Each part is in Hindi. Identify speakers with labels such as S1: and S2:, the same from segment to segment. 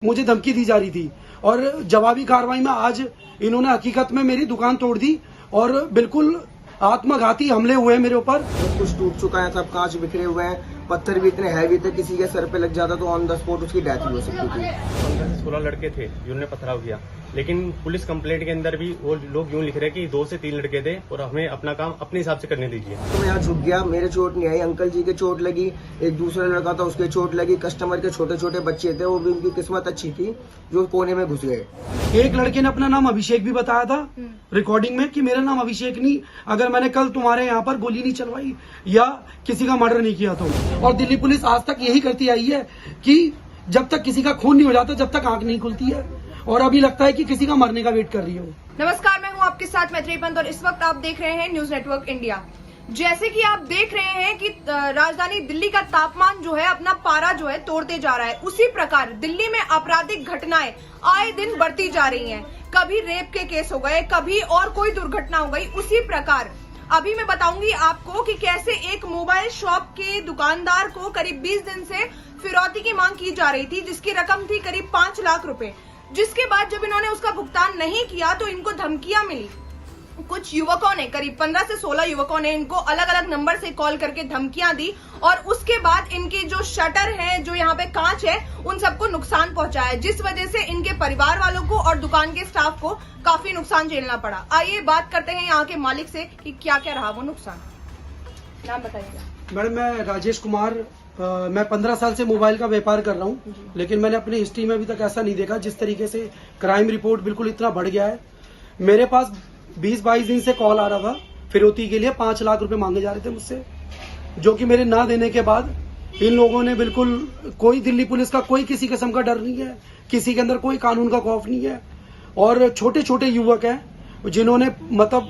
S1: मुझे धमकी दी जा रही थी और जवाबी कार्रवाई में आज इन्होंने हकीकत में मेरी दुकान तोड़ दी और बिल्कुल आत्मघाती हमले हुए मेरे ऊपर।
S2: कुछ टूट चुका है, सब कांच बिखरे हुए हैं, पत्थर भी इतने हैवी थे, किसी के सर पे लग जाता तो ऑन द स्पॉट उसकी डेथ भी हो सकती थी।
S3: 15 से 16 लड़के थे जिन्होंने पथराव किया, लेकिन पुलिस कंप्लेंट के अंदर भी वो लोग यूं लिख रहे हैं कि 2 से 3 लड़के थे और हमें अपना काम अपने हिसाब से करने दीजिए।
S2: तो मैं यहाँ झुक गया, मेरे चोट नहीं आई, अंकल जी के चोट लगी, एक दूसरा लड़का था उसके चोट लगी, कस्टमर के छोटे छोटे बच्चे थे, वो भी उनकी किस्मत अच्छी थी जो कोने में घुस गए।
S1: एक लड़के ने अपना नाम अभिषेक भी बताया था रिकॉर्डिंग में कि मेरा नाम अभिषेक नहीं, अगर मैंने कल तुम्हारे यहाँ पर गोली नहीं चलवाई या किसी का मर्डर नहीं किया तो। और दिल्ली पुलिस आज तक यही करती आई है कि जब तक किसी का खून नहीं हो जाता जब तक आंख नहीं खुलती है, और अभी लगता है कि किसी का मरने का वेट कर रही हो।
S4: नमस्कार, मैं हूं आपके साथ मैत्री पंत और इस वक्त आप देख रहे हैं न्यूज नेटवर्क इंडिया। जैसे कि आप देख रहे हैं कि राजधानी दिल्ली का तापमान जो है अपना पारा जो है तोड़ते जा रहा है, उसी प्रकार दिल्ली में आपराधिक घटनाएं आए दिन बढ़ती जा रही हैं। कभी रेप के केस हो गए, कभी और कोई दुर्घटना हो गई। उसी प्रकार अभी मैं बताऊंगी आपको कि कैसे एक मोबाइल शॉप के दुकानदार को करीब 20 दिन से फिरौती की मांग की जा रही थी, जिसकी रकम थी करीब 5 लाख रुपए। जिसके बाद जब इन्होंने उसका भुगतान नहीं किया तो इनको धमकियां मिली। कुछ युवकों ने, करीब 15 से 16 युवकों ने इनको अलग अलग नंबर से कॉल करके धमकियां दी और उसके बाद इनकी जो शटर है, जो यहाँ पे कांच है, उन सबको नुकसान पहुंचा है, जिस वजह से इनके परिवार वालों को और दुकान के स्टाफ को काफी नुकसान झेलना पड़ा। आइए बात करते हैं यहाँ के मालिक से कि क्या क्या रहा वो नुकसान। नाम बताइएगा।
S1: मैडम, मैं राजेश कुमार, मैं 15 साल से मोबाइल का व्यापार कर रहा हूँ, लेकिन मैंने अपनी हिस्ट्री में अभी तक ऐसा नहीं देखा जिस तरीके से क्राइम रिपोर्ट बिल्कुल इतना बढ़ गया है। मेरे पास 20-22 दिन से कॉल आ रहा था फिरौती के लिए, 5 लाख रुपए मांगे जा रहे थे मुझसे, जो कि मेरे ना देने के बाद इन लोगों ने बिल्कुल, कोई दिल्ली पुलिस का कोई किसी किस्म का डर नहीं है, किसी के अंदर कोई कानून का खौफ नहीं है, और छोटे छोटे युवक हैं जिन्होंने मतलब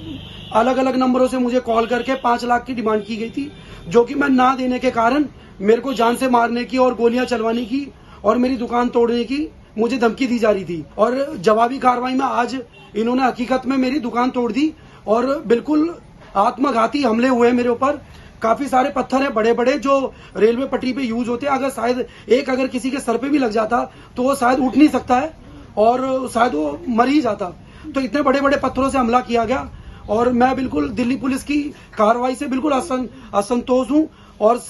S1: अलग अलग नंबरों से मुझे कॉल करके 5 लाख की डिमांड की गई थी, जो कि मैं ना देने के कारण मेरे को जान से मारने की और गोलियां चलवाने की और मेरी दुकान तोड़ने की मुझे धमकी दी जा रही थी। और जवाबी कार्रवाई में आज इन्होंने हकीकत में मेरी दुकान तोड़ दी और बिल्कुल आत्मघाती हमले हुए मेरे ऊपर। काफी सारे पत्थर है बड़े बड़े जो रेलवे पटरी पे यूज होते हैं, अगर शायद एक अगर किसी के सर पे भी लग जाता तो वो शायद उठ नहीं सकता है और शायद वो मर ही जाता। तो इतने बड़े बड़े पत्थरों से हमला किया गया और मैं बिल्कुल दिल्ली पुलिस की कार्रवाई से बिल्कुल असंतोष हूँ और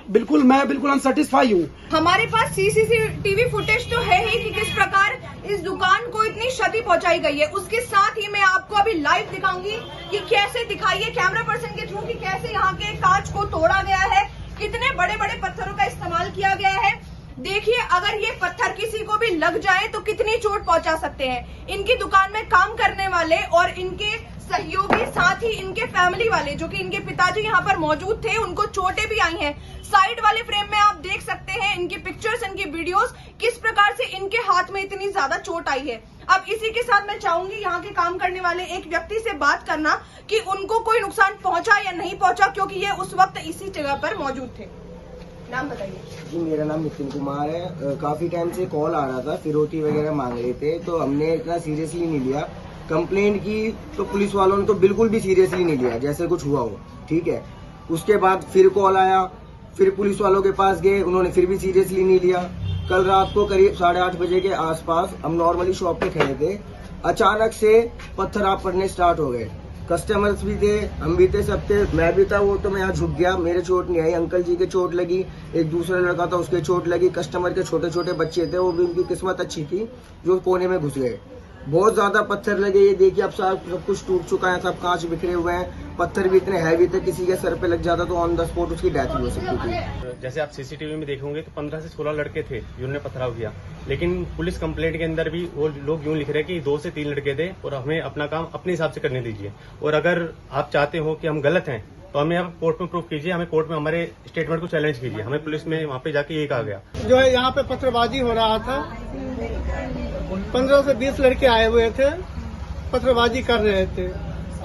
S1: बिल्कुल मैं बिल्कुल अनसेटिस्फाई हूँ।
S4: हमारे पास सीसीटीवी फुटेज तो है ही कि किस प्रकार इस दुकान को इतनी क्षति पहुंचाई गई है। उसके साथ ही मैं आपको अभी लाइव दिखाऊंगी कि कैसे, दिखाइए कैमरा पर्सन के थ्रू, कि कैसे यहाँ के कांच को तोड़ा गया है, कितने बड़े बड़े पत्थरों का इस्तेमाल किया गया है। देखिए, अगर ये पत्थर किसी को भी लग जाए तो कितनी चोट पहुंचा सकते हैं। इनकी दुकान में काम करने वाले और इनके सहयोगी, साथ ही इनके फैमिली वाले, जो कि इनके पिताजी यहाँ पर मौजूद थे, उनको चोटें भी आई हैं। साइड वाले फ्रेम में आप देख सकते हैं इनकी पिक्चर्स, इनकी वीडियोस, किस प्रकार से इनके हाथ में इतनी ज्यादा चोट आई है। अब इसी के साथ मैं चाहूंगी यहाँ के काम करने वाले एक व्यक्ति से बात करना कि उनको कोई नुकसान पहुंचा या नहीं पहुंचा, क्योंकि ये उस वक्त इसी जगह पर मौजूद थे। नाम बताइए
S2: जी, मेरा नाम नितिन कुमार है। काफी टाइम से कॉल आ रहा था, फिरौती वगैरह मांग रहे थे, तो हमने इतना सीरियसली नहीं लिया। कंप्लेंट की तो पुलिस वालों ने तो बिल्कुल भी सीरियसली नहीं लिया, जैसे कुछ हुआ हो, ठीक है। उसके बाद फिर कॉल आया, फिर पुलिस वालों के पास गए, उन्होंने फिर भी सीरियसली नहीं लिया। कल रात को करीब 8:30 बजे के आसपास हम नॉर्मली शॉप पे खड़े थे, अचानक से पत्थर आप पड़ने स्टार्ट हो गए। कस्टमर्स भी थे, हम भी थे, सब थे, मैं भी था। वो तो मैं यहाँ झुक गया, मेरे चोट नहीं आई, अंकल जी के चोट लगी, एक दूसरा लड़का था उसके चोट लगी, कस्टमर के छोटे छोटे बच्चे थे, वो भी उनकी किस्मत अच्छी थी जो कोने में घुस गए। बहुत ज्यादा पत्थर लगे, ये देखिए अब सब कुछ टूट चुका है, सब कांच बिखरे हुए हैं, पत्थर भी इतने हैवी थे, किसी के सर पे लग जाता तो ऑन द स्पॉट उसकी डेथ भी हो सकती थी।
S3: जैसे आप सीसीटीवी में देखोगे तो 15 से 16 लड़के थे जिन्होंने पथराव किया, लेकिन पुलिस कंप्लेंट के अंदर भी वो लोग यूं लिख रहे हैं कि 2 से 3 लड़के थे और हमें अपना काम अपने हिसाब से करने दीजिए। और अगर आप चाहते हो कि हम गलत हैं तो हमें आप कोर्ट में प्रूफ कीजिए, हमें कोर्ट में हमारे स्टेटमेंट को चैलेंज कीजिए। हमें पुलिस में वहाँ पे जाके ये कहा गया
S5: जो है यहाँ पे पत्थरबाजी हो रहा था, 15 से 20 लड़के आए हुए थे, पत्थरबाजी कर रहे थे।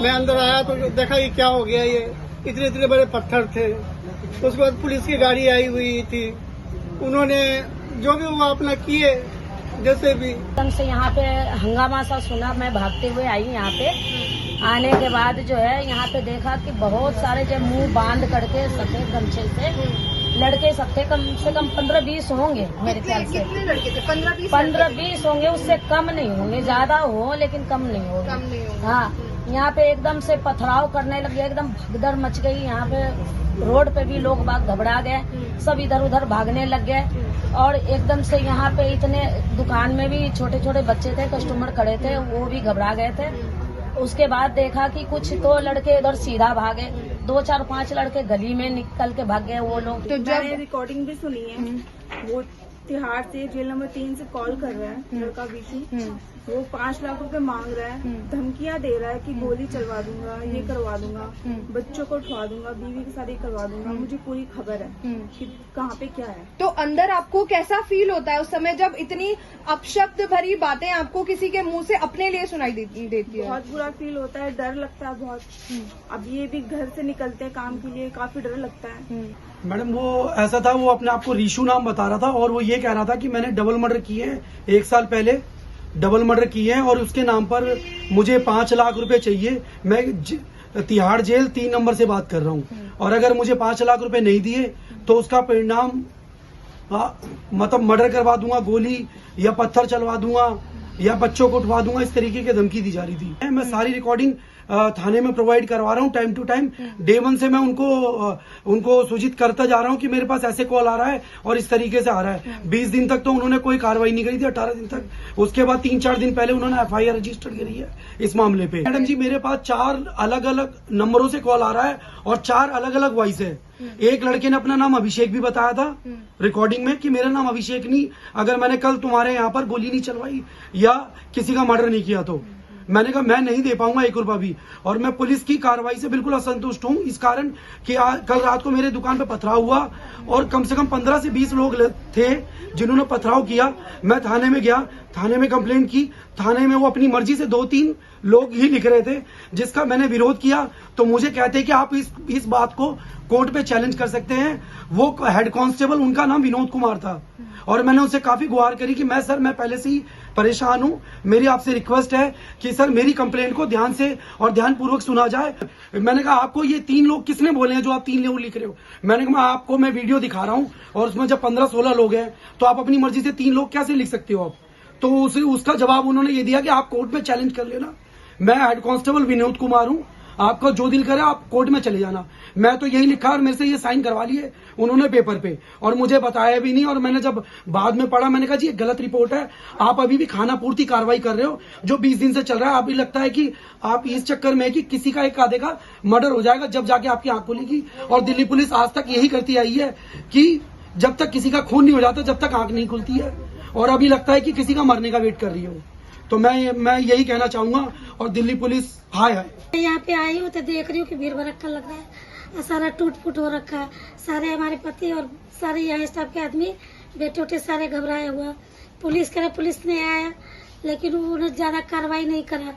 S5: मैं अंदर आया तो देखा कि क्या हो गया, ये इतने इतने बड़े पत्थर थे। उसके बाद पुलिस की गाड़ी आई हुई थी, उन्होंने जो भी वो अपना किए, जैसे भी
S6: से यहाँ पे हंगामा सा सुना। मैं भागते हुए आई यहाँ पे, आने के बाद जो है यहाँ पे देखा कि बहुत सारे जब मुंह बांध करके सफेद गमछे से लड़के सब थे, कम से कम 15-20 होंगे मेरे ख्याल से।
S4: कितने लड़के थे? 15-20?
S6: 15-20 होंगे, उससे कम नहीं होंगे, ज्यादा हो लेकिन कम नहीं होंगे।
S4: कम नहीं होंगे।
S6: हाँ, यहाँ पे एकदम से पथराव करने लग गया, एकदम भगदड़ मच गई। यहाँ पे रोड पे भी लोग बाग घबरा गए, सब इधर उधर भागने लग गए। और एकदम से यहाँ पे इतने दुकान में भी छोटे छोटे बच्चे थे, कस्टमर खड़े थे, वो भी घबरा गए थे। उसके बाद देखा कि कुछ तो लड़के इधर सीधा भागे, 2, 4, 5 लड़के गली में निकल के भाग गए वो लोग।
S4: तो
S7: मैंने रिकॉर्डिंग भी सुनी है। वो तिहाड़ से जेल नंबर 3 से कॉल कर रहा है लड़का विकी, वो 5 लाख रुपए मांग रहा है, धमकियां दे रहा है कि गोली चलवा दूंगा, ये करवा दूंगा, बच्चों को उठवा दूंगा, बीवी की शादी करवा दूंगा। मुझे पूरी खबर है कि कहाँ पे क्या है।
S4: तो अंदर आपको कैसा फील होता है उस समय जब इतनी अपशब्द भरी बातें आपको किसी के मुंह से अपने लिए सुनाई देती है?
S7: बहुत बुरा फील होता है, डर लगता है बहुत। अब ये भी घर से निकलते हैं काम के लिए, काफी डर लगता है।
S1: मैडम वो ऐसा था, वो अपने आप को रीशू नाम बता रहा था और वो ये कह रहा था कि मैंने डबल मर्डर किए हैं, 1 साल पहले डबल मर्डर किए हैं और उसके नाम पर मुझे 5 लाख रुपए चाहिए। मैं तिहाड़ जेल 3 नंबर से बात कर रहा हूँ और अगर मुझे 5 लाख रुपए नहीं दिए तो उसका परिणाम मतलब मर्डर करवा दूंगा, गोली या पत्थर चलवा दूंगा या बच्चों को उठवा दूंगा, इस तरीके की धमकी दी जा रही थी। मैं सारी रिकॉर्डिंग थाने में प्रोवाइड करवा रहा हूँ टाइम टू टाइम। डे 1 से मैं उनको सूचित करता जा रहा हूँ कि मेरे पास ऐसे कॉल आ रहा है और इस तरीके से आ रहा है। 20 दिन तक तो उन्होंने कोई कार्रवाई नहीं करी थी, 18 दिन तक। उसके बाद 3-4 दिन पहले उन्होंने FIR रजिस्टर करी है इस मामले पे। मैडम जी, मेरे पास 4 अलग अलग नंबरों से कॉल आ रहा है और 4 अलग अलग वॉइस है। एक लड़के ने अपना नाम अभिषेक भी बताया था रिकॉर्डिंग में कि मेरा नाम अभिषेक नहीं, अगर मैंने कल तुम्हारे यहाँ पर गोली नहीं चलवाई या किसी का मर्डर नहीं किया तो। मैंने कहा मैं नहीं दे पाऊंगा 1 रुपया भी। और मैं पुलिस की कार्रवाई से बिल्कुल असंतुष्ट हूं, इस कारण कि कल रात को मेरे दुकान पे पथराव हुआ और कम से कम 15 से 20 लोग थे जिन्होंने पथराव किया। मैं थाने में गया, थाने में कंप्लेंट की, थाने में वो अपनी मर्जी से 2-3 लोग ही लिख रहे थे, जिसका मैंने विरोध किया। तो मुझे कहते कि आप इस बात को कोर्ट पे चैलेंज कर सकते हैं। वो हेड कांस्टेबल, उनका नाम विनोद कुमार था और मैंने उनसे काफी गुहार करी कि मैं पहले से ही परेशान हूं, मेरी आपसे रिक्वेस्ट है कि सर मेरी कंप्लेंट को ध्यान से और ध्यानपूर्वक सुना जाए। मैंने कहा आपको ये 3 लोग किसने बोले हैं जो आप 3 लोग लिख रहे हो? मैंने कहा आपको मैं वीडियो दिखा रहा हूं और उसमें जब 15-16 लोग हैं तो आप अपनी मर्जी से 3 लोग कैसे लिख सकते हो आप? तो उसका जवाब उन्होंने ये दिया कि आप कोर्ट में चैलेंज कर लेना। मैं हेड कांस्टेबल विनोद कुमार हूं, आपका जो दिल करे आप कोर्ट में चले जाना। मैं तो यही लिखा और मेरे से ये साइन करवा लिए उन्होंने पेपर पे और मुझे बताया भी नहीं। और मैंने जब बाद में पढ़ा, मैंने कहा जी ये गलत रिपोर्ट है, आप अभी भी खाना पूर्ति कार्रवाई कर रहे हो जो 20 दिन से चल रहा है। अभी लगता है कि आप इस चक्कर में कि किसी का एक आधे का मर्डर हो जाएगा जब जाके आपकी आंख खुलेगी। और दिल्ली पुलिस आज तक यही करती आई है कि जब तक किसी का खून नहीं हो जाता जब तक आंख नहीं खुलती है, और अभी लगता है कि किसी का मरने का वेट कर रही हो। तो मैं यही कहना चाहूंगा। और दिल्ली पुलिस हाय हाय।
S8: यहाँ पे आई हूँ तो देख रही हूँ कि भीड़ भड़क्का लग रहा है, सारा टूट फूट हो रखा है। सारे हमारे पति और सारे यहाँ स्टाफ के आदमी बेटे उठे सारे घबराए हुआ। पुलिस ने आया लेकिन उन्होंने ज्यादा कार्रवाई नहीं करा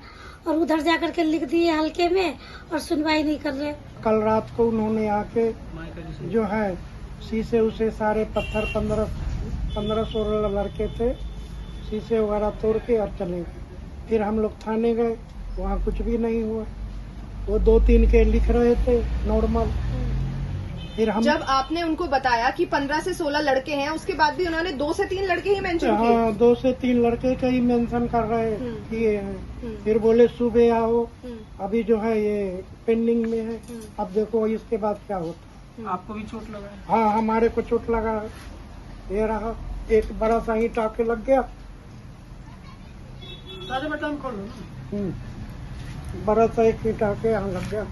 S8: और उधर जाकर के लिख दिए हल्के में और सुनवाई नहीं कर रहे।
S5: कल रात को उन्होंने आके जो है शीशे उसे सारे पत्थर 15-16 लड़के थे, शीशे वगैरह तोड़ के और चले गए। फिर हम लोग थाने गए, वहाँ कुछ भी नहीं हुआ। वो 2-3 के लिख रहे थे नॉर्मल। फिर हम
S4: जब आपने उनको बताया कि 15 से 16 लड़के हैं, उसके बाद भी उन्होंने 2 से 3 लड़के ही मेंशन किए।
S5: हाँ, 2 से 3 लड़के का ही मेंशन कर रहे किए हैं। फिर बोले सुबह आओ, अभी जो है ये पेंडिंग में है, अब देखो इसके बाद क्या होता।
S1: आपको भी चोट लगा?
S5: हाँ, हमारे को चोट लगा। ये रहा एक बड़ा सा ही टाके लग गया। बड़ा सा एक ही टाके यहाँ लग गया।